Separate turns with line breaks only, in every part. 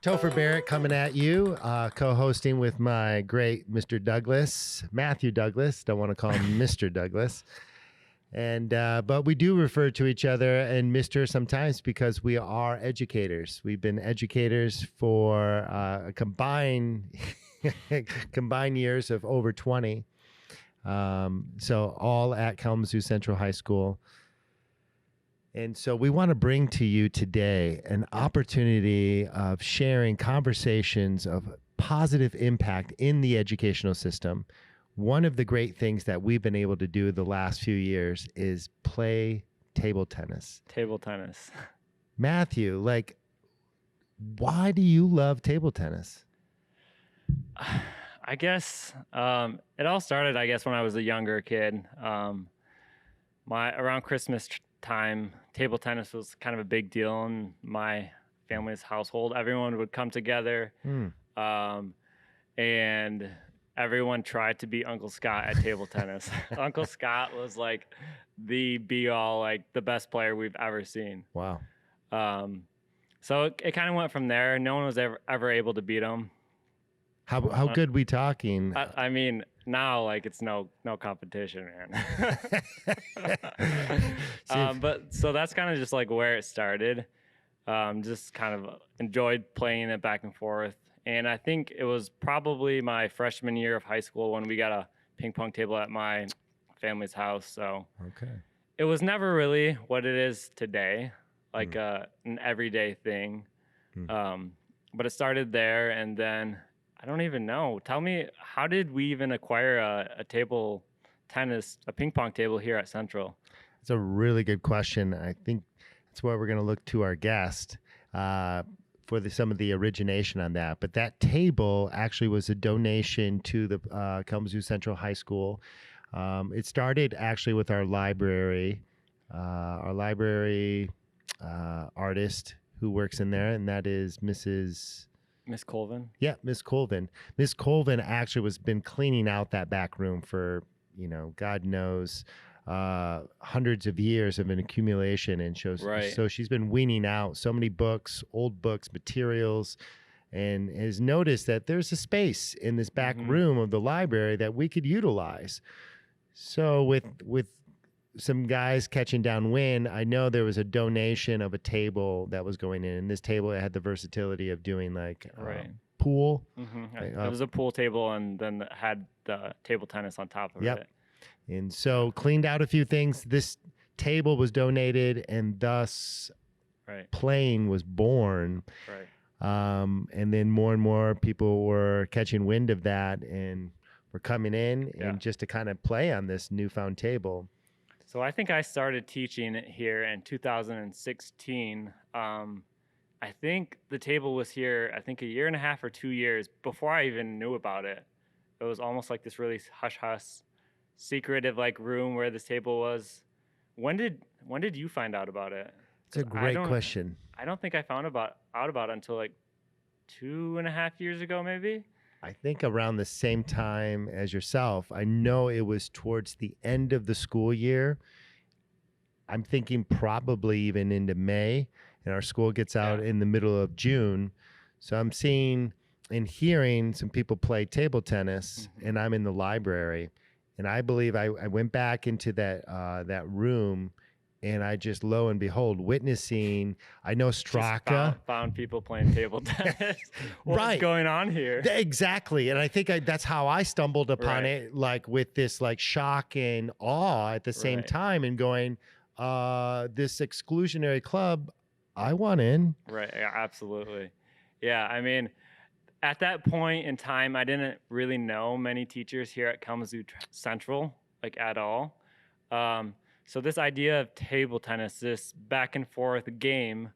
Topher Barrett coming at you, co-hosting with my great Mr. Douglas, Matthew Douglas. Don't want to call him Mr. Douglas. And but we do refer to each other and Mr. sometimes because we are educators. We've been educators for a combined years of over 20. So all at Kalamazoo Central High School. And so we want to bring to you today an opportunity of sharing conversations of positive impact in the educational system. One of the great things that we've been able to do the last few years is play table tennis.
Table tennis.
Matthew, like, why do you love table tennis?
I guess it all started, when I was a younger kid. Around Christmas time, table tennis was kind of a big deal in my family's household. Everyone would come together, and everyone tried to beat Uncle Scott at table tennis. Uncle Scott was like the be-all, like the best player we've ever seen.
Wow.
So it kind of went from there. No one was ever able to beat him.
How good we talking?
I mean, now like it's no competition, man. But so that's kind of just like where it started. Just kind of enjoyed playing it back and forth. And I think it was probably my freshman year of high school when we got a ping pong table at my family's house. So
okay,
it was never really what it is today, like an everyday thing. But it started there, and then I don't even know. Tell me, how did we even acquire a table tennis, a ping pong table here at Central?
It's a really good question. I think that's why we're going to look to our guest for some of the origination on that. But that table actually was a donation to the Kalamazoo Central High School. It started actually with our library artist who works in there, and that is Miss
Colvin?
Yeah, Miss Colvin. Miss Colvin actually was been cleaning out that back room for, God knows, hundreds of years of an accumulation. And so she's been weaning out so many books, old books, materials, and has noticed that there's a space in this back room of the library that we could utilize. So with some guys catching downwind, I know there was a donation of a table that was going in. And this table, it had the versatility of doing like pool.
It was a pool table, and then it had the table tennis on top of it.
And so cleaned out a few things. This table was donated, and thus playing was born. And then more and more people were catching wind of that and were coming in and just to kind of play on this newfound table.
So I think I started teaching it here in 2016. I think the table was here, a year and a half or 2 years before I even knew about it. It was almost like this really hush-hush, secretive like room where this table was. When did you find out about it?
It's a great question.
I don't think I found out about it until like 2.5 years ago, maybe.
I think around the same time as yourself. I know it was towards the end of the school year. I'm thinking probably even into May, and our school gets out in the middle of June. So I'm seeing and hearing some people play table tennis, and I'm in the library. And I believe I went back into that room, and I just, lo and behold, witnessing, I know Straka.
Found people playing table tennis. What's going on here?
Exactly. And I think that's how I stumbled upon it, like with this like shock and awe at the same time, and going, this exclusionary club, I want in.
Right. Yeah, absolutely. Yeah. I mean, at that point in time, I didn't really know many teachers here at Kalamazoo Central, like at all. So this idea of table tennis, this back and forth game,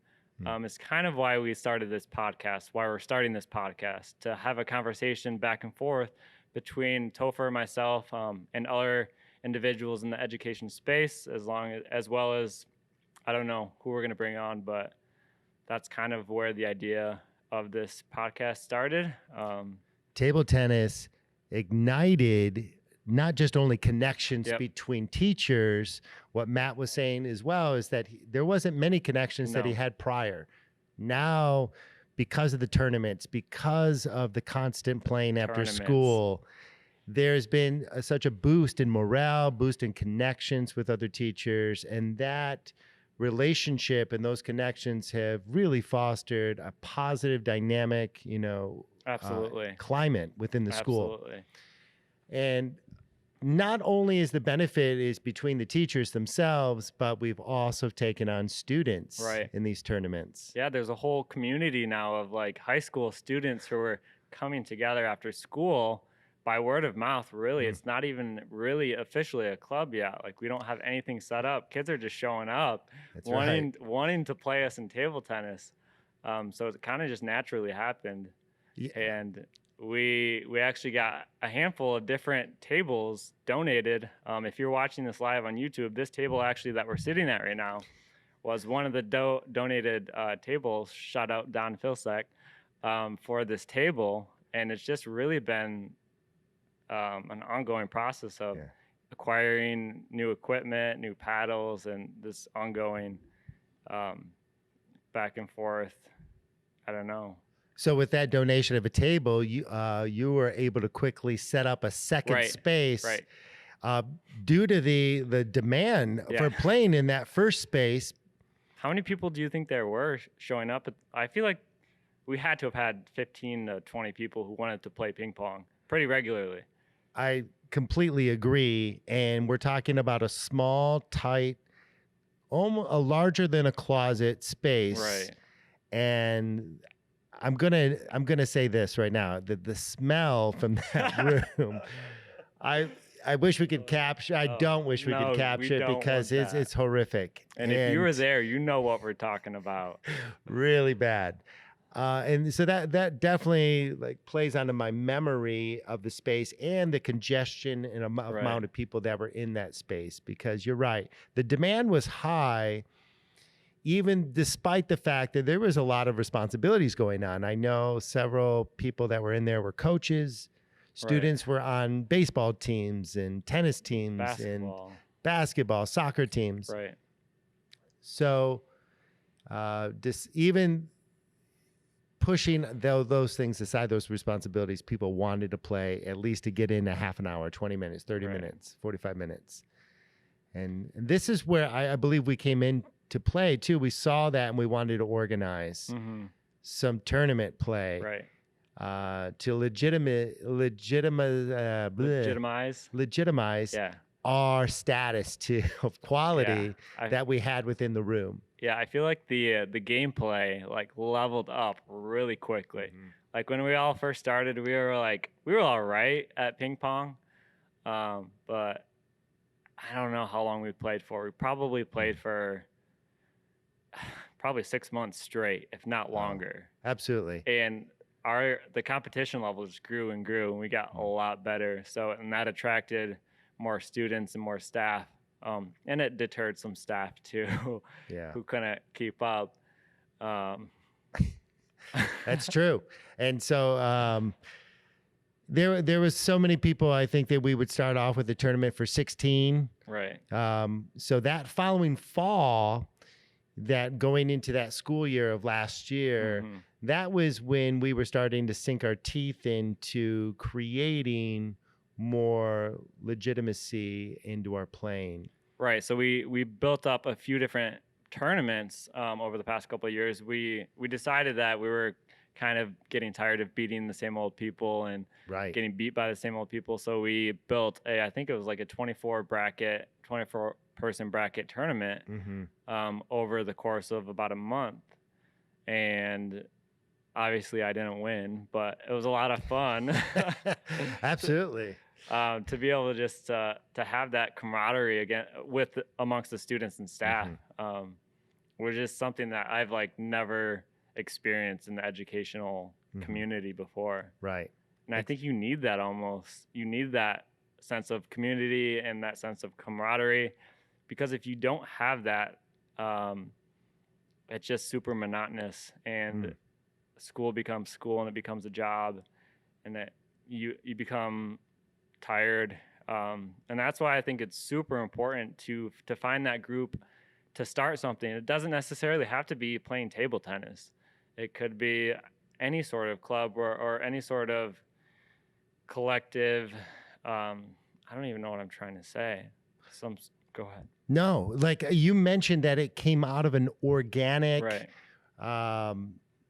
is kind of why we started this podcast, why we're starting this podcast, to have a conversation back and forth between Topher, myself, and other individuals in the education space, as well as, I don't know who we're going to bring on, but that's kind of where the idea of this podcast started.
Table tennis ignited not just only connections between teachers. What Matt was saying as well is that there wasn't many connections that he had prior. Now because of the tournaments, because of the constant playing after
Tournaments.
school, there's been such a boost in morale, boost in connections with other teachers, and that relationship and those connections have really fostered a positive dynamic,
Absolutely.
climate within the school.
Absolutely.
And not only is the benefit is between the teachers themselves, but we've also taken on students
Right.
in these tournaments.
Yeah, there's a whole community now of like high school students who are coming together after school by word of mouth. Really, it's not even really officially a club yet. Like we don't have anything set up. Kids are just showing up,
That's
wanting to play us in table tennis. So it kind of just naturally happened,
Yeah.
and we actually got a handful of different tables donated. If you're watching this live on YouTube, this table actually that we're sitting at right now was one of the donated tables. Shout out Don Filsek for this table, and it's just really been an ongoing process of
Yeah.
acquiring new equipment, new paddles, and this ongoing back and forth. I don't know.
So with that donation of a table, you were able to quickly set up a second
Right,
space,
right.
Due to the demand
Yeah.
for playing in that first space.
How many people do you think there were showing up? I feel like we had to have had 15 to 20 people who wanted to play ping pong pretty regularly.
I completely agree, and we're talking about a small, tight, almost a larger than a closet space,
Right.
and I'm gonna say this right now: the smell from that room, I wish we could capture. I
Oh,
don't wish we
no,
could
we
capture it
don't
because
want
it's
that.
it's horrific
And if you were there, you know what we're talking about.
really bad. And so that definitely like plays onto my memory of the space and the congestion and
Right.
amount of people that were in that space, because you're right. The demand was high, even despite the fact that there was a lot of responsibilities going on. I know several people that were in there were coaches, students were on baseball teams and tennis teams and
Basketball.
basketball, soccer teams.
Right.
So even pushing those things aside, those responsibilities, people wanted to play at least to get in a half an hour, 20 minutes, 30
Right.
minutes, 45 minutes. And this is where I believe we came in to play too. We saw that and we wanted to organize
Mm-hmm.
some tournament play
Right.
to legitimize
Yeah.
our status of quality
Yeah.
that we had within the room.
Yeah, I feel like the gameplay like leveled up really quickly. Like when we all first started, we were all right at ping pong, but I don't know how long we played for. We probably played for probably 6 months straight, if not longer.
Absolutely.
And the competition level just grew and grew, and we got a lot better. So and that attracted more students and more staff. And it deterred some staff too,
Yeah.
who couldn't keep up.
That's true. And so there was so many people. I think that we would start off with the tournament for 16.
Right.
So that following fall, that going into that school year of last year,
Mhm.
that was when we were starting to sink our teeth into creating more legitimacy into our playing.
Right. So we built up a few different tournaments over the past couple of years. We decided that we were kind of getting tired of beating the same old people and
Right.
getting beat by the same old people. So we built I think it was like a 24 person bracket tournament
Mm-hmm.
over the course of about a month. And obviously I didn't win, but it was a lot of fun.
Absolutely.
To be able to just to have that camaraderie again amongst the students and staff, was just something that I've like never experienced in the educational community before.
Right.
And I think you need that almost. You need that sense of community and that sense of camaraderie, because if you don't have that, it's just super monotonous, and school becomes school and it becomes a job, and that you become tired. And that's why I think it's super important to find that group to start something. It doesn't necessarily have to be playing table tennis. It could be any sort of club or any sort of collective. I don't even know what I'm trying to say. Go ahead.
No, like you mentioned that it came out of an organic
Right.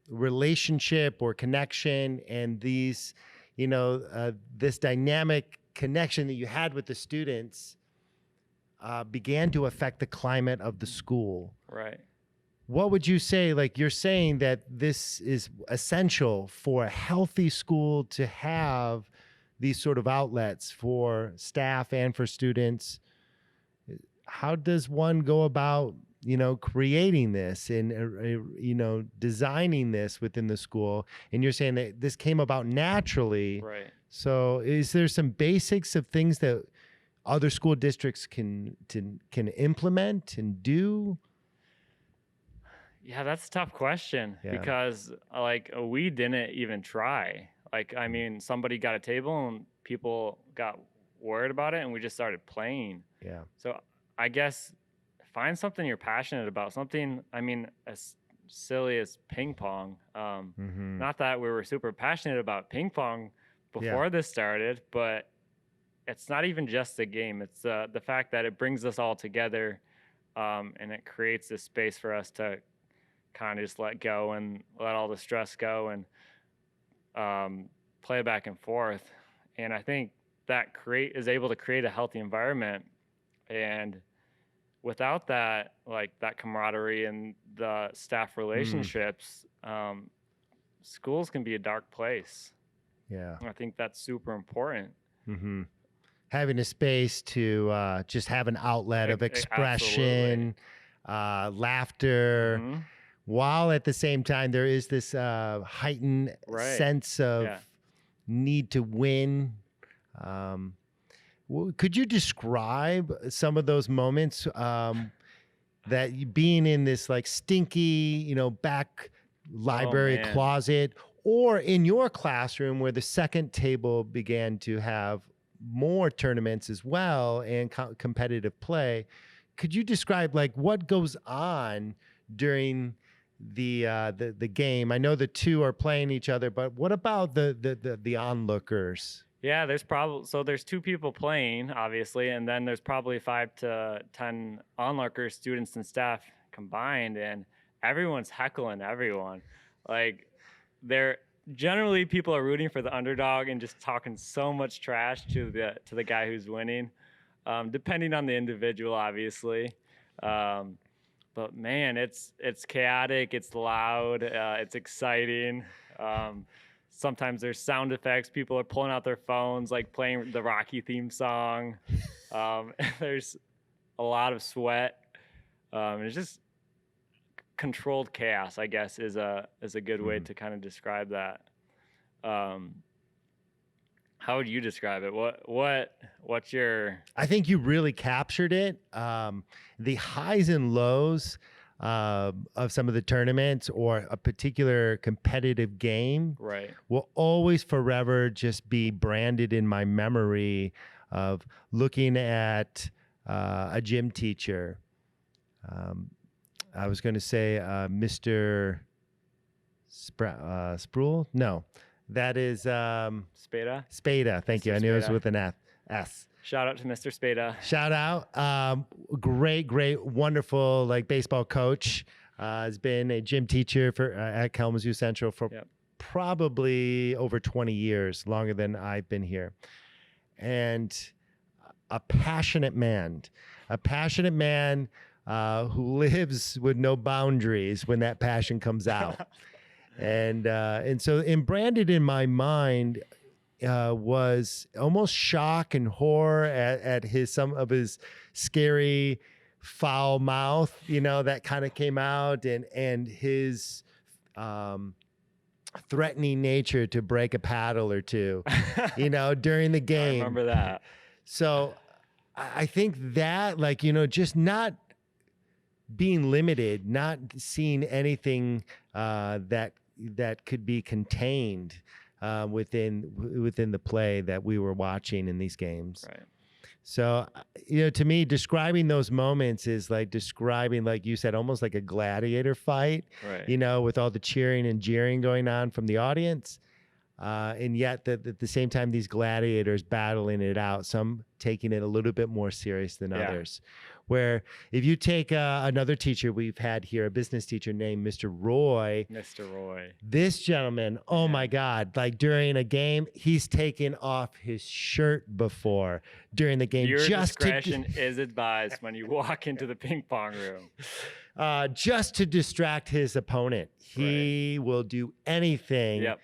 relationship or connection, and these, this dynamic connection that you had with the students began to affect the climate of the school.
Right.
What would you say? Like you're saying that this is essential for a healthy school to have these sort of outlets for staff and for students. How does one go about, creating this and, designing this within the school? And you're saying that this came about naturally.
Right.
So is there some basics of things that other school districts can implement and do?
Yeah, that's a tough question
Yeah.
because we didn't even try. I mean, somebody got a table and people got worried about it and we just started playing.
Yeah.
So I guess find something you're passionate about, something, I mean, as silly as ping pong. Not that we were super passionate about ping pong before this started, but it's not even just a game. It's the fact that it brings us all together and it creates this space for us to kind of just let go and let all the stress go and play back and forth. And I think that is able to create a healthy environment. And without that, that camaraderie and the staff relationships, schools can be a dark place.
Yeah.
I think that's super important.
Having a space to just have an outlet of expression, laughter, while at the same time there is this heightened sense of need to win. Could you describe some of those moments that being in this stinky, back library closet, or in your classroom where the second table began to have more tournaments as well and competitive play? Could you describe what goes on during the game? I know the two are playing each other, but what about the onlookers?
Yeah, there's two people playing, obviously, and then there's probably 5 to 10 onlookers, students and staff combined, and everyone's heckling everyone. Generally people are rooting for the underdog and just talking so much trash to the guy who's winning, depending on the individual, obviously. But man, it's chaotic, it's loud, it's exciting. Sometimes there's sound effects. People are pulling out their phones, playing the Rocky theme song. There's a lot of sweat. It's just controlled chaos, I guess, is a good way to kind of describe that. How would you describe it? What's your?
I think you really captured it. The highs and lows of some of the tournaments or a particular competitive game will always forever just be branded in my memory of looking at a gym teacher. I was going to say Mr. Sproul. No, that is
Spada.
Spada. Thank you. I knew it was with an S.
Shout out to Mr. Spada.
Shout out. Great, wonderful baseball coach. Has been a gym teacher at Kalamazoo Central for probably over 20 years, longer than I've been here. And a passionate man who lives with no boundaries when that passion comes out. And so branded in my mind was almost shock and horror at some of his scary foul mouth, that kind of came out, and his threatening nature to break a paddle or two, during the game.
I remember that.
So I think that just not being limited, not seeing anything that could be contained within the play that we were watching in these games.
Right.
So, to me, describing those moments is like describing, like you said, almost like a gladiator fight,
Right.
with all the cheering and jeering going on from the audience. And yet, at the same time, these gladiators battling it out, some taking it a little bit more serious than
Yeah.
others. Where if you take another teacher we've had here, a business teacher named Mr. Roy,
Mr. Roy.
this gentleman, oh my
Man.
God, like during a game, he's taken off his shirt before during the game.
Viewer
just
discretion is advised when you walk into the ping pong room.
just to distract his opponent. He will do anything.
Yep.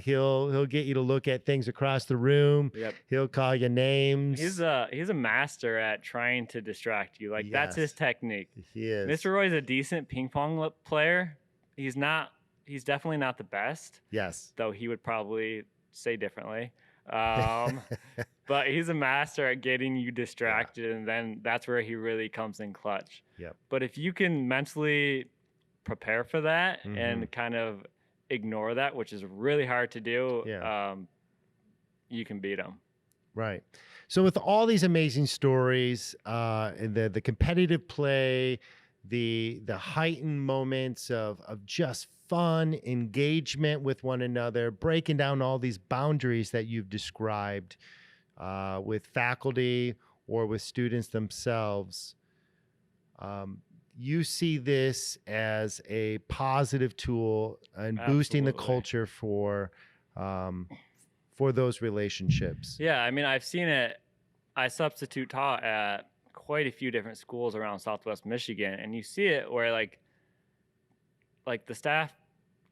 He'll get you to look at things across the room.
Yep.
He'll call you names.
He's a master at trying to distract you. Like that's his
Yes.
technique.
He is.
Mr. Roy's a decent ping pong player. He's definitely not the best,
Yes.
though he would probably say differently. But he's a master at getting you distracted, and then that's where he really comes in clutch.
Yep.
But if you can mentally prepare for that
Mhm.
and kind of ignore that, which is really hard to do,
Yeah.
you can beat him.
Right. So with all these amazing stories, and the competitive play, the heightened moments of just fun engagement with one another, breaking down all these boundaries that you've described with faculty or with students themselves, you see this as a positive tool in boosting the
Absolutely.
culture for those relationships.
Yeah, I mean, I've seen it. I substitute taught at quite a few different schools around Southwest Michigan, and you see it where like the staff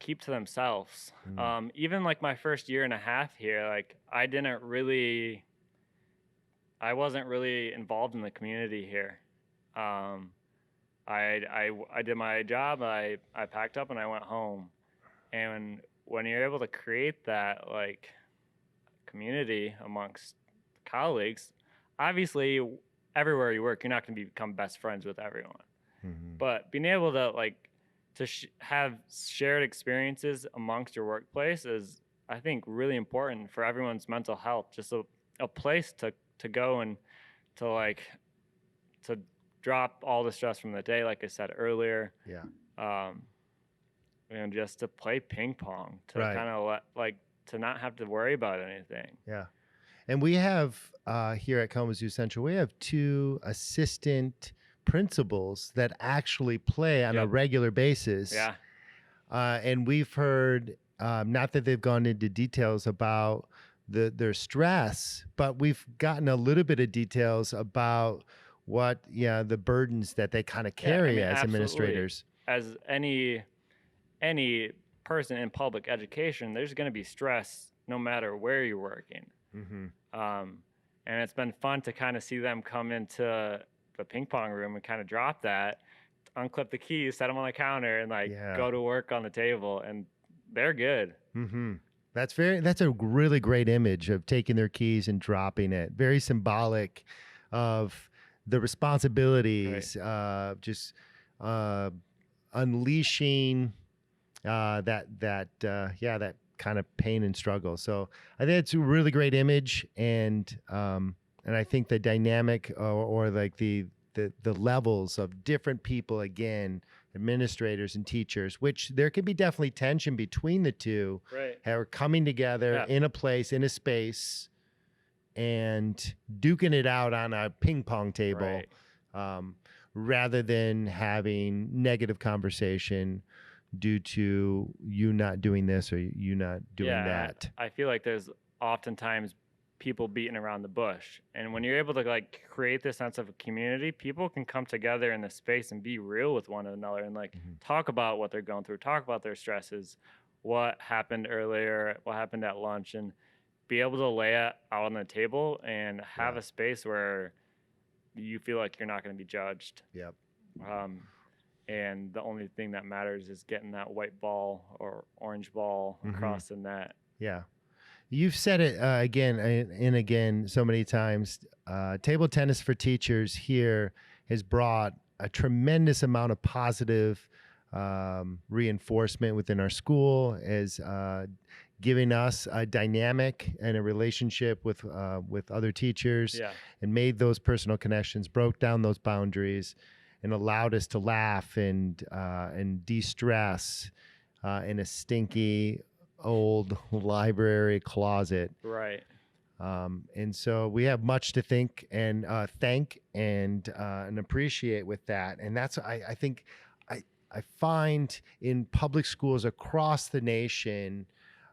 keep to themselves. Even like my first year and a half here, like I wasn't really involved in the community here. I did my job. I packed up and I went home. And when you're able to create that like community amongst colleagues, obviously everywhere you work, you're not going to become best friends with everyone.
Mhm.
But being able to like have shared experiences amongst your workplace is, I think, really important for everyone's mental health. Just a place to go and to drop all the stress from the day, like I said earlier.
Yeah.
And just to play ping pong, to
Right.
kind of to not have to worry about anything.
Yeah. And we have here at Kalamazoo Central, we have 2 assistant principals that actually play on a
Yep.
regular basis.
Yeah.
And we've heard, not that they've gone into details about their stress, but we've gotten a little bit of details about what, the burdens that they kind of
Yeah, I
carry
mean,
as
absolutely.
administrators.
As any person in public education, there's going to be stress no matter where you're working.
Mm-hmm.
And it's been fun to kind of see them come into the ping pong room and kind of drop that, unclip the keys, set them on the counter, and
Yeah.
go to work on the table, and they're good.
Mm-hmm. That's a really great image of taking their keys and dropping it. Very symbolic of the responsibilities, just unleashing that kind of pain and struggle. So I think it's a really great image, and I think the dynamic or like the levels of different people, again, administrators and teachers, which there could be definitely tension between the two,
Right.
are coming together
Yeah.
in a place, in a space, and duking it out on a ping pong table,
Right.
rather than having negative conversation due to you not doing this or you not doing
Yeah,
that.
I feel like there's oftentimes people beating around the bush, and when you're able to create this sense of a community, people can come together in the space and be real with one another and
Mhm.
talk about what they're going through, talk about their stresses, what happened earlier, what happened at lunch, and be able to lay it out on the table and have
Yeah.
a space where you feel like you're not going to be judged.
Yep.
And the only thing that matters is getting that white ball or orange ball
Mhm.
across the net.
Yeah. You've said it again and again so many times. Table tennis for teachers here has brought a tremendous amount of positive reinforcement within our school, has giving us a dynamic and a relationship with other teachers,
Yeah.
and made those personal connections, broke down those boundaries, and allowed us to laugh and de-stress in a stinky old library closet.
Right.
And so we have much to think and thank and appreciate with that. And that's I think I find in public schools across the nation,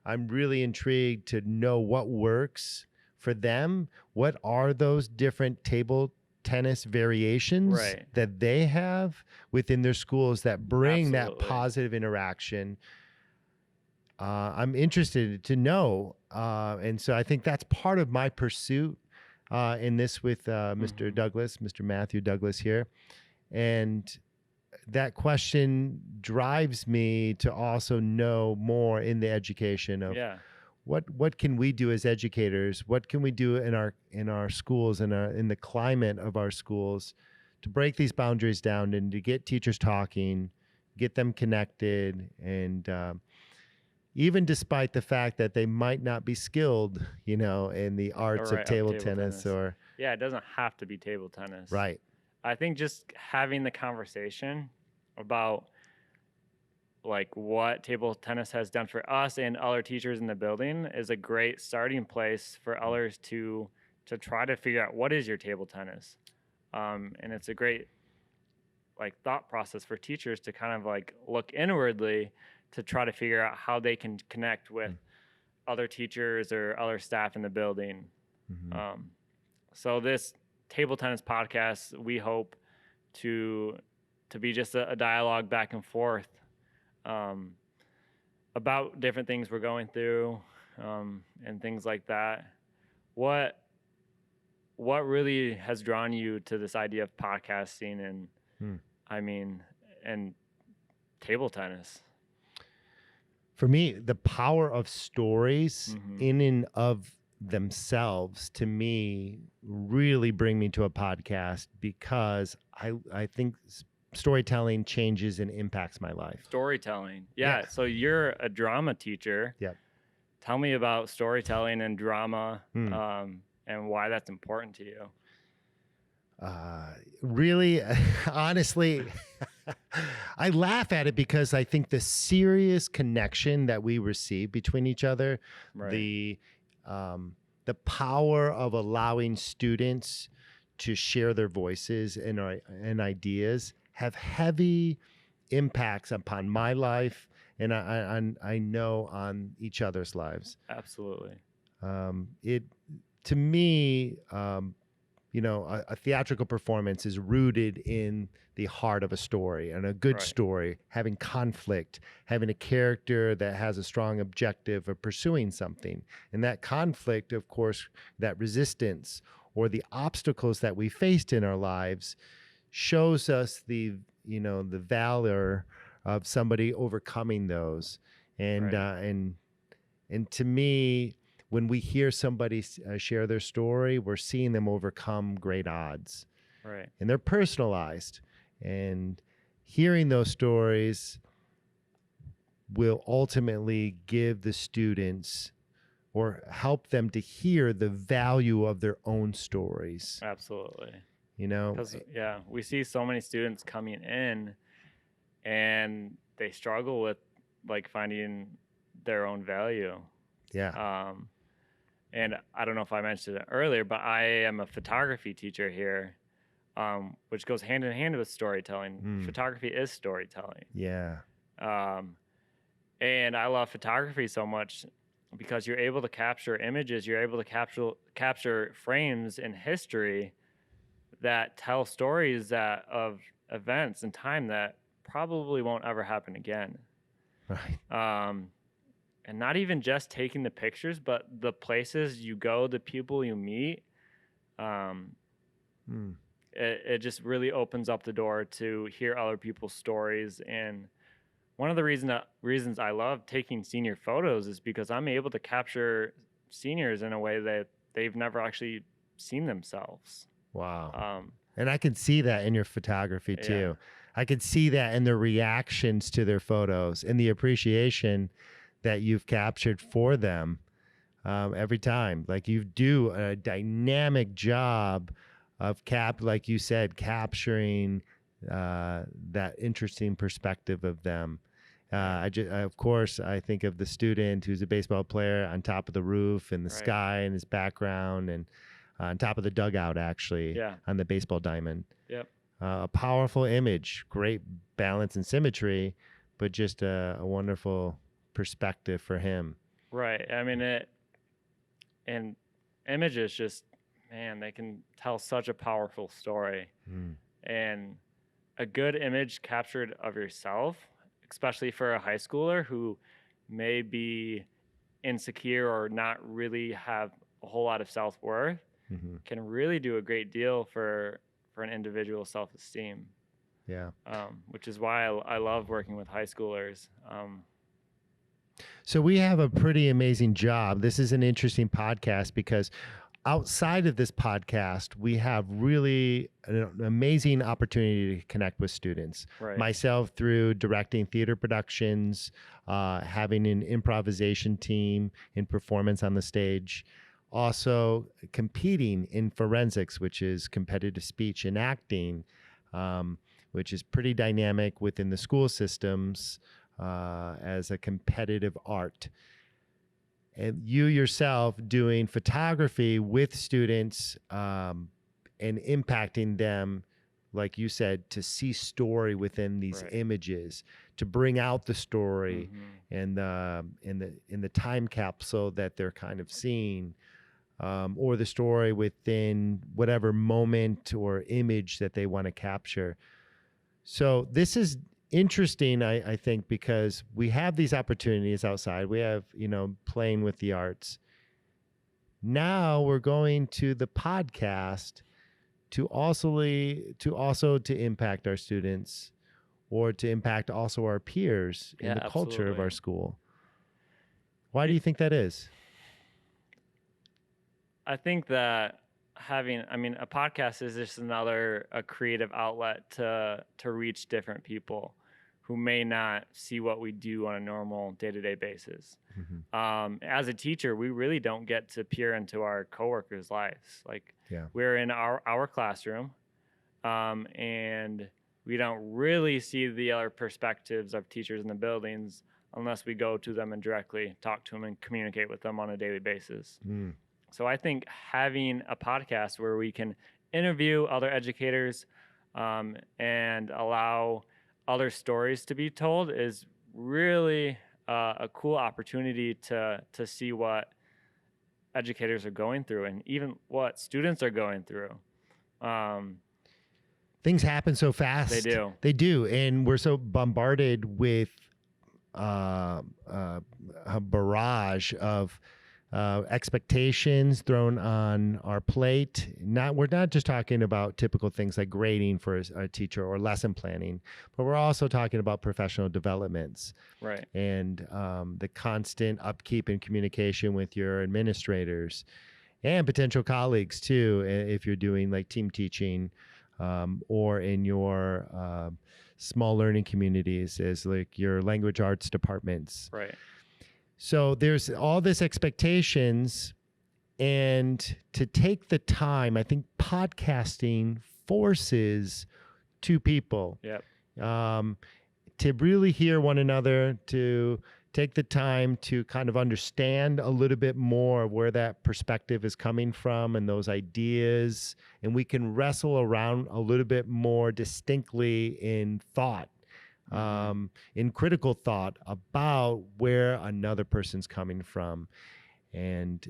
I'm really intrigued to know what works for them. What are those different table tennis variations
Right.
that they have within their schools that bring that
Absolutely.
positive interaction? I'm interested to know. And so I think that's part of my pursuit in this with Mr.
Mhm.
Douglas, Mr. Matthew Douglas here. And that question drives me to also know more in the education of
Yeah.
what can we do as educators? What can we do in our schools and in the climate of our schools to break these boundaries down and to get teachers talking, get them connected, and even despite the fact that they might not be skilled, in the arts
Right,
of
of
table
table
tennis
tennis.
or
Yeah, it doesn't have to be table tennis.
right.
I think just having the conversation about like what table tennis has done for us and other teachers in the building is a great starting place for others to try to figure out what is your table tennis. And it's a great like thought process for teachers to kind of like look inwardly to try to figure out how they can connect with other teachers or other staff in the building.
Mhm.
So this table tennis podcast, we hope to be just a dialogue back and forth about different things we're going through and things like that. What really has drawn you to this idea of podcasting and
Hmm.
and table tennis?
For me, the power of stories
Mhm.
in and of themselves, to me, really bring me to a podcast because I think storytelling changes and impacts my life.
Storytelling. Yeah.
Yeah.
So you're a drama teacher.
Yep.
Tell me about storytelling and drama
Hmm.
and why that's important to you.
Really, honestly, I laugh at it because I think the serious connection that we receive between each other,
Right.
the power of allowing students to share their voices and ideas have heavy impacts upon my life, and I know on each other's lives.
Absolutely.
It to me. A theatrical performance is rooted in the heart of a story, and a good
Right.
story having conflict, having a character that has a strong objective of pursuing something. And that conflict, of course, that resistance or the obstacles that we faced in our lives shows us the valor of somebody overcoming those. And
Right.
and to me, when we hear somebody share their story, we're seeing them overcome great odds,
Right.
and they're personalized. And hearing those stories will ultimately give the students or help them to hear the value of their own stories.
Absolutely.
You know,
Because we see so many students coming in and they struggle with like finding their own value.
yeah.
And I don't know if I mentioned it earlier, but I am a photography teacher here, which goes hand in hand with storytelling. Photography is storytelling.
Yeah.
And I love photography so much because you're able to capture images, you're able to capture frames in history that tell stories of events and time that probably won't ever happen again.
Right.
And not even just taking the pictures, but the places you go, the people you meet. It just really opens up the door to hear other people's stories. And one of the reasons I love taking senior photos is because I'm able to capture seniors in a way that they've never actually seen themselves.
Wow. And I can see that in your photography too.
Yeah.
I could see that in their reactions to their photos and the appreciation that you've captured for them every time. Like you do a dynamic job of like you said, capturing that interesting perspective of them. Of course, I think of the student who's a baseball player on top of the roof and the
Right.
sky in his background, and on top of the dugout, actually,
Yeah.
on the baseball diamond.
Yep.
A powerful image, great balance and symmetry, but just a wonderful perspective for him.
Right. I mean, and images just, man, they can tell such a powerful story.
Mm.
And a good image captured of yourself, especially for a high schooler who may be insecure or not really have a whole lot of self-worth,
Mm-hmm.
can really do a great deal for an individual self-esteem.
Yeah.
Which is why I love working with high schoolers.
So we have a pretty amazing job. This is an interesting podcast because outside of this podcast, we have really an amazing opportunity to connect with students.
Right.
Myself through directing theater productions, having an improvisation team in performance on the stage, also competing in forensics, which is competitive speech and acting, which is pretty dynamic within the school systems as a competitive art. And you yourself doing photography with students and impacting them, like you said, to see story within these
Right.
images, to bring out the story
Mm-hmm.
and in the time capsule that they're kind of seeing, or the story within whatever moment or image that they want to capture. So this is interesting, I think, because we have these opportunities outside. We have, playing with the arts. Now we're going to the podcast to to impact our students, or to impact also our peers in the culture of our
Absolutely.
school. Why do you think that is?
I think that a podcast is just a creative outlet to reach different people who may not see what we do on a normal day-to-day basis.
Mm-hmm.
As a teacher, we really don't get to peer into our coworkers' lives. Like,
Yeah.
we're in our classroom, and we don't really see the other perspectives of teachers in the buildings unless we go to them and directly talk to them and communicate with them on a daily basis.
Mm.
So I think having a podcast where we can interview other educators and allow other stories to be told is really a cool opportunity to see what educators are going through and even what students are going through.
Things happen so fast.
They do.
They do. And we're so bombarded with a barrage of expectations thrown on our plate. We're not just talking about typical things like grading for a teacher or lesson planning, but we're also talking about professional developments.
Right.
And the constant upkeep and communication with your administrators and potential colleagues too, if you're doing like team teaching or in your small learning communities as like your language arts departments.
Right.
So there's all this expectations, and to take the time, I think podcasting forces two people
Yep.
To really hear one another, to take the time to kind of understand a little bit more where that perspective is coming from and those ideas, and we can wrestle around a little bit more distinctly in thought. In critical thought about where another person's coming from. And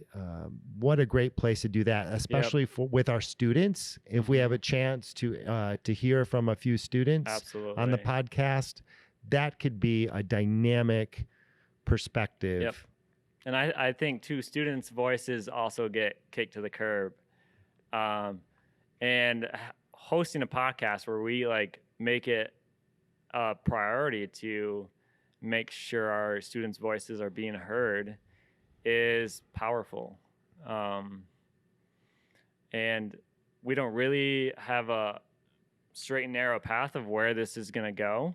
what a great place to do that, especially with our students. If we have a chance to hear from a few students
Absolutely.
on the podcast, that could be a dynamic perspective.
Yep. And I think too, students' voices also get kicked to the curb. And hosting a podcast where we like make it a priority to make sure our students' voices are being heard is powerful. And we don't really have a straight and narrow path of where this is going to go.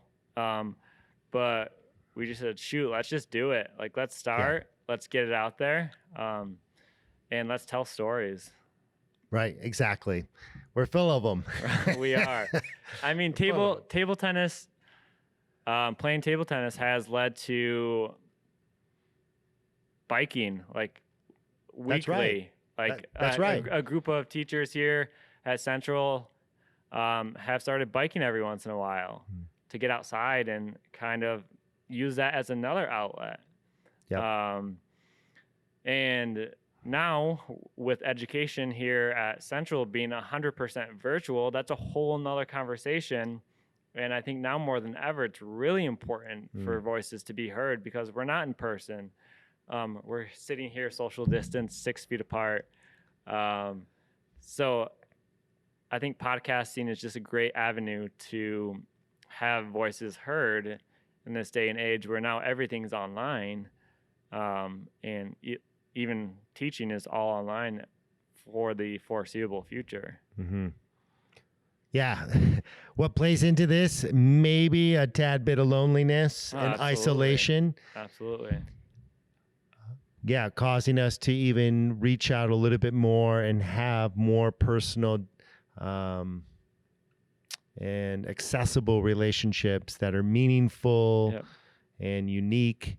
But we just said, shoot, let's just do it. Like, let's start, let's get it out there, and let's tell stories.
Right. Exactly. We're full of them.
We are. I mean, table tennis, playing table tennis has led to biking like weekly.
That's right.
Like
That's right.
A group of teachers here at Central have started biking every once in a while to get outside and kind of use that as another outlet.
Yep.
And now with education here at Central being 100% virtual, that's a whole nother conversation. And I think now more than ever, it's really important for voices to be heard because we're not in person. We're sitting here social distance, 6 feet apart. So I think podcasting is just a great avenue to have voices heard in this day and age where now everything's online. And even teaching is all online for the foreseeable future.
Mm-hmm. Yeah. What plays into this? Maybe a tad bit of loneliness and isolation.
Absolutely.
Yeah, causing us to even reach out a little bit more and have more personal and accessible relationships that are meaningful and unique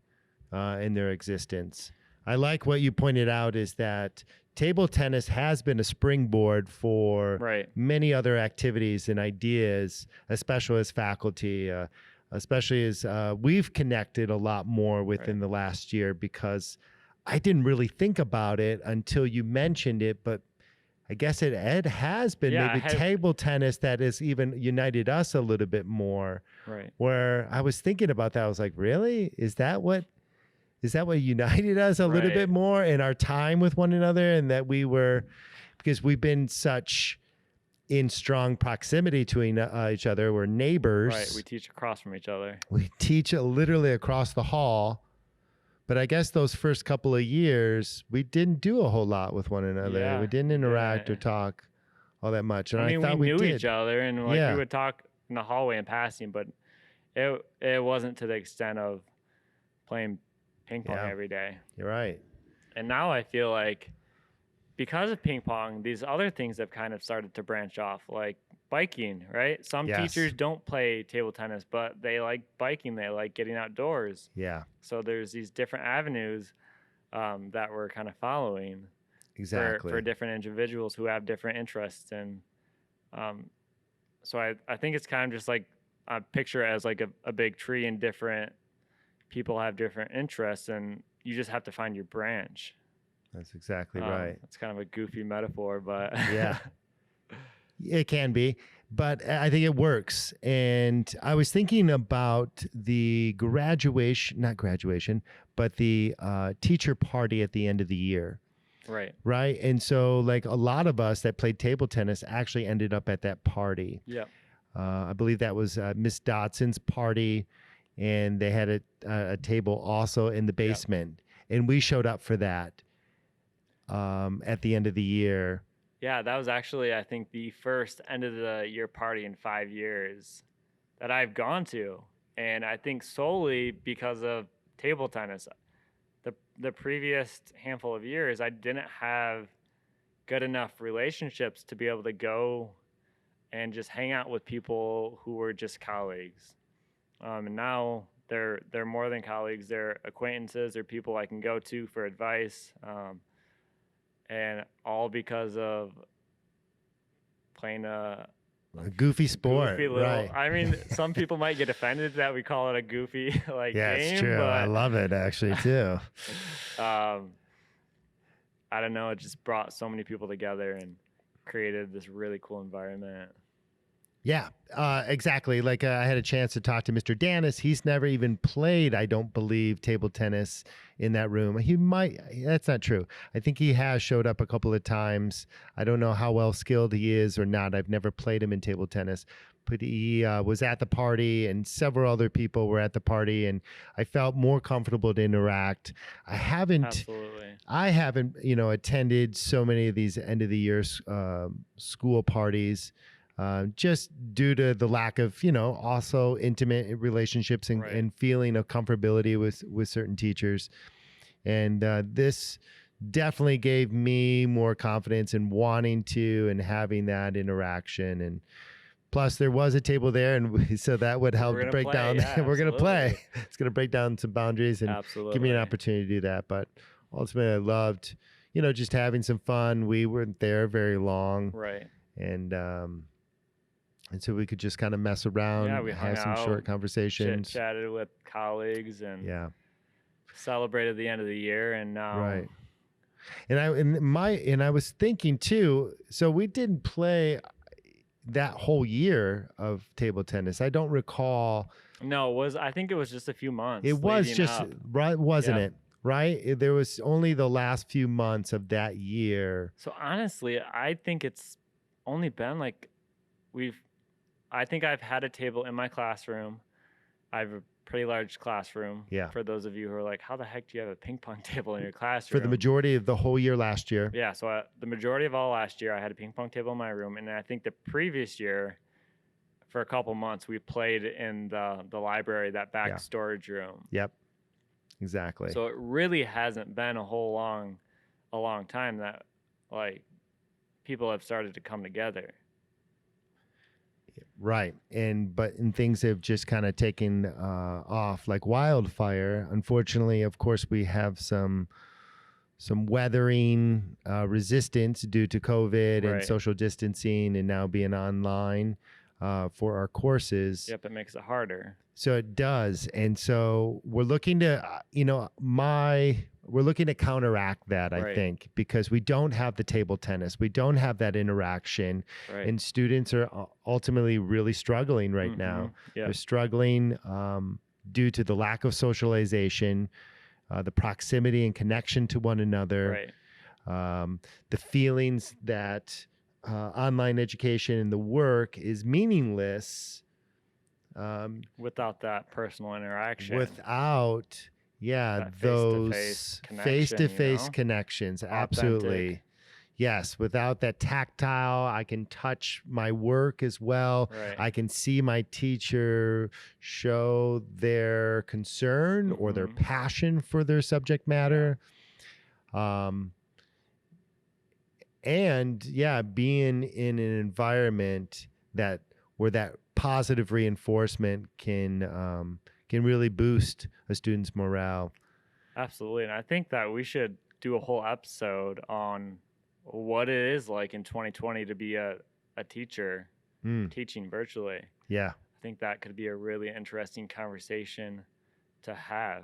in their existence. I like what you pointed out is that table tennis has been a springboard for many other activities and ideas, especially as faculty, especially as we've connected a lot more within the last year because I didn't really think about it until you mentioned it, but I guess it has been table tennis that has even united us a little bit more.
Right.
Where I was thinking about that, I was like, really? Is that what united us a little bit more in our time with one another? And that we were, because we've been such in strong proximity to each other. We're neighbors.
Right. We teach across from each other.
We teach literally across the hall. But I guess those first couple of years, we didn't do a whole lot with one another.
Yeah,
we didn't interact or talk all that much. And I thought
we knew
did.
each other, and like we would talk in the hallway and passing, but it wasn't to the extent of playing ping pong every day.
You're right.
And now I feel like because of ping pong, these other things have kind of started to branch off, like biking, right? Some teachers don't play table tennis, but they like biking. They like getting outdoors.
Yeah.
So there's these different avenues that we're kind of following for different individuals who have different interests. And so I think it's kind of just like I picture it as like a big tree and different people have different interests and you just have to find your branch.
That's exactly right.
It's kind of a goofy metaphor, but
yeah, it can be, but I think it works. And I was thinking about the not graduation, but the teacher party at the end of the year.
Right.
Right. And so like a lot of us that played table tennis actually ended up at that party.
Yeah.
I believe that was Miss Dodson's party, and they had a table also in the basement, and we showed up for that. At the end of the year.
Yeah, that was actually, I think, the first end of the year party in 5 years that I've gone to. And I think solely because of table tennis. The previous handful of years, I didn't have good enough relationships to be able to go and just hang out with people who were just colleagues. And now they're more than colleagues. They're acquaintances. They're people I can go to for advice. And all because of playing a
goofy sport,
right? I mean, some people might get offended that we call it a goofy game.
It's true. But, I love it actually too.
I don't know. It just brought so many people together and created this really cool environment.
Yeah, exactly. Like I had a chance to talk to Mr. Danis. He's never even played, I don't believe, table tennis in that room. He might. That's not true. I think he has showed up a couple of times. I don't know how well skilled he is or not. I've never played him in table tennis. But he was at the party, and several other people were at the party, and I felt more comfortable to interact. I haven't, attended so many of these end of the year school parties. just due to the lack of, also intimate relationships and,
Right.
and feeling of comfortability with certain teachers. And this definitely gave me more confidence in wanting to and having that interaction. And plus, there was a table there, and so that would help
We're
to
gonna
break
play,
down.
yeah,
We're going to play.
absolutely.
It's going to break down some boundaries and give me an
Absolutely.
opportunity to do that. But ultimately, I loved, just having some fun. We weren't there very long,
Right.
and so we could just kind of mess around,
Yeah, we hung
have some short
out,
conversations.
chatted with colleagues, and
Yeah,
celebrated the end of the year. And now,
right. And I was thinking too. So we didn't play that whole year of table tennis. I don't recall.
no, I think it was just a few months.
It was
leading
just
up.
right, wasn't
Yeah.
it? Right. There was only the last few months of that year.
So honestly, I think it's only been like I think I've had a table in my classroom. I have a pretty large classroom.
Yeah.
For those of you who are like, how the heck do you have a ping pong table in your
For
classroom?
the majority of the whole year last year.
Yeah. So the majority of all last year, I had a ping pong table in my room, and I think the previous year, for a couple months, we played in the library, that back
Yeah.
storage room.
Yep. Exactly.
So it really hasn't been a long time that like people have started to come together.
Right. And things have just kind of taken off like wildfire. Unfortunately, of course, we have some weathering resistance due to COVID and
Right.
social distancing and now being online for our courses.
Yep, it makes it harder.
So it does. And so we're looking to, we're looking to counteract that, I
Right.
think, because we don't have the table tennis. We don't have that interaction.
Right.
And students are ultimately really struggling right now.
Yeah.
They're struggling due to the lack of socialization, the proximity and connection to one another,
Right.
the feelings that online education and the work is meaningless
Without that personal interaction.
without
That
those
face-to-face connection,
face-to-face connections. Absolutely.
Authentic.
Yes, without that tactile, I can touch my work as well.
Right.
I can see my teacher show their concern or their
Mhm.
passion for their subject matter. And being in an environment where that positive reinforcement can really boost a student's morale.
Absolutely. And I think that we should do a whole episode on what it is like in 2020 to be a teacher teaching virtually.
Yeah.
I think that could be a really interesting conversation to have.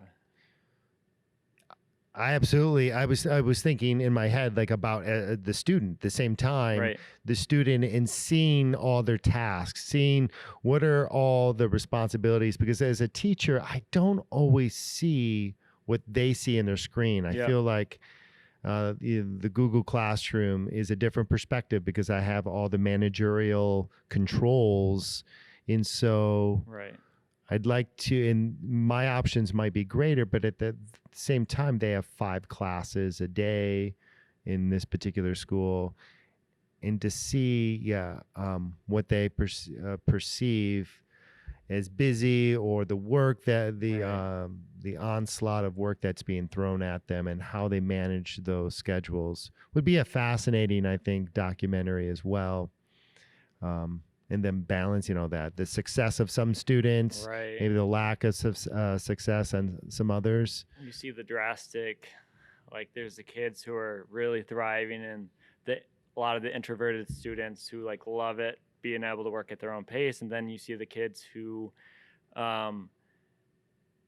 I was thinking in my head like about the student at the same time,
Right.
the student, and seeing all their tasks, seeing what are all the responsibilities, because as a teacher, I don't always see what they see in their screen. I
Yeah.
feel like the Google Classroom is a different perspective because I have all the managerial controls. And so
Right.
I'd like to, and my options might be greater, but at the same time, they have 5 classes a day in this particular school. And to see, what they perceive as busy, or the work that the onslaught of work that's being thrown at them and how they manage those schedules would be a fascinating, I think, documentary as well. And then balancing all that, the success of some students,
Right.
maybe the lack of success on some others.
You see the drastic, like there's the kids who are really thriving, and a lot of the introverted students who like love it, being able to work at their own pace. And then you see the kids who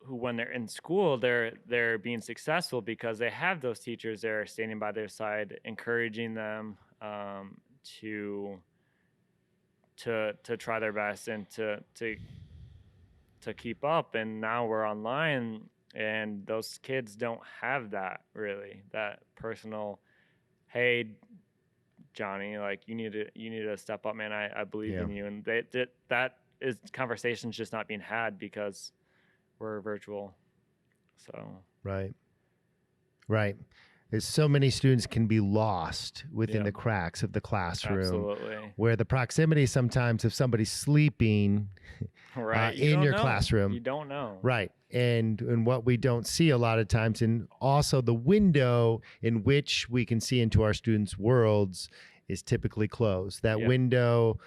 when they're in school, they're being successful because they have those teachers there standing by their side, encouraging them to try their best and to keep up. And now we're online, and those kids don't have that, really, that personal, hey Johnny, like you need to step up, man. I believe in you. And that is conversations just not being had because we're virtual. So
Right. is so many students can be lost within
Yeah.
the cracks of the classroom,
Absolutely.
where the proximity sometimes, if somebody's sleeping
Right. You
in
don't
your
know.
classroom,
You don't know.
right, and what we don't see a lot of times, and also the window in which we can see into our students' worlds is typically closed. That
Yep.
window,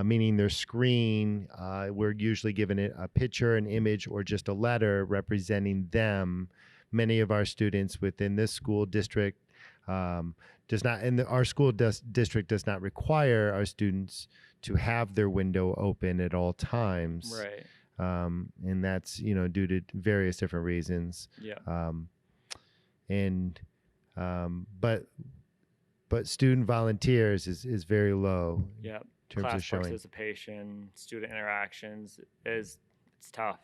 meaning their screen, we're usually given it a picture, an image, or just a letter representing them. Many of our students within this school district does not, and our school district does not require our students to have their window open at all times.
Right.
And that's due to various different reasons.
Yeah.
And but student volunteers is very low
Yep.
in terms
Class
of showing.
participation, student interactions it's tough.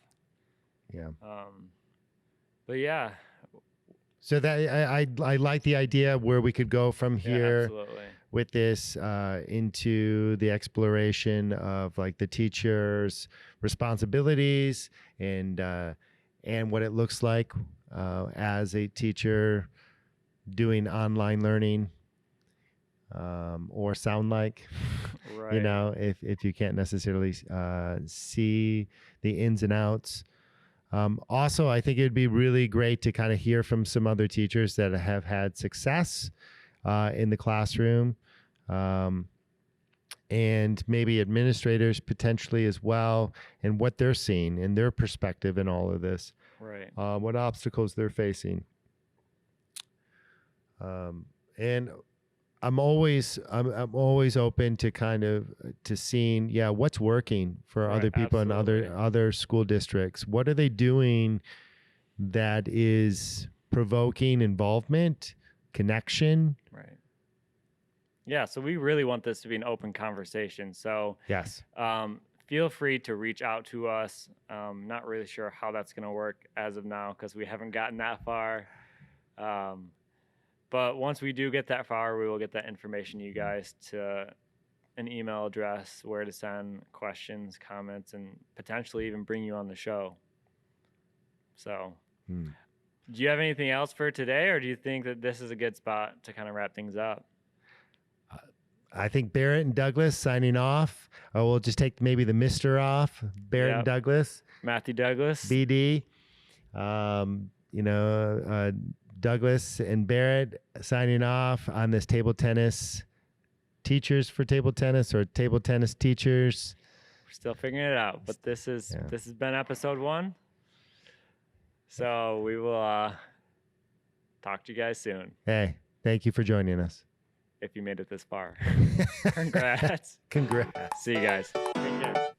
Yeah.
But yeah.
So that I like the idea where we could go from
Yeah,
here
absolutely.
with this into the exploration of like the teacher's responsibilities and what it looks like as a teacher doing online learning, or sound like,
Right.
if you can't necessarily see the ins and outs. Also, I think it'd be really great to kind of hear from some other teachers that have had success in the classroom, and maybe administrators potentially as well, and what they're seeing and their perspective in all of this,
Right.
what obstacles they're facing. And I'm always open to kind of to seeing what's working for
Right,
other people in
absolutely.
other school districts. What are they doing that is provoking involvement, connection?
Right. Yeah, so we really want this to be an open conversation. So
Yes.
feel free to reach out to us. Not really sure how that's going to work as of now because we haven't gotten that far. But once we do get that far, we will get that information to you guys to an email address where to send questions, comments, and potentially even bring you on the show. So, do you have anything else for today, or do you think that this is a good spot to kind of wrap things up?
I think Barrett and Douglas signing off. We'll just take maybe the Mr. off. Barrett and
Yep.
Douglas,
Matthew Douglas.
BD. Douglas and Barrett signing off on this table tennis teachers for table tennis, or table tennis teachers.
We're still figuring it out, but this has been episode 1. So we will talk to you guys soon
Hey, thank you for joining us.
if you made it this far. Congrats.
Congrats.
See you guys. Take care.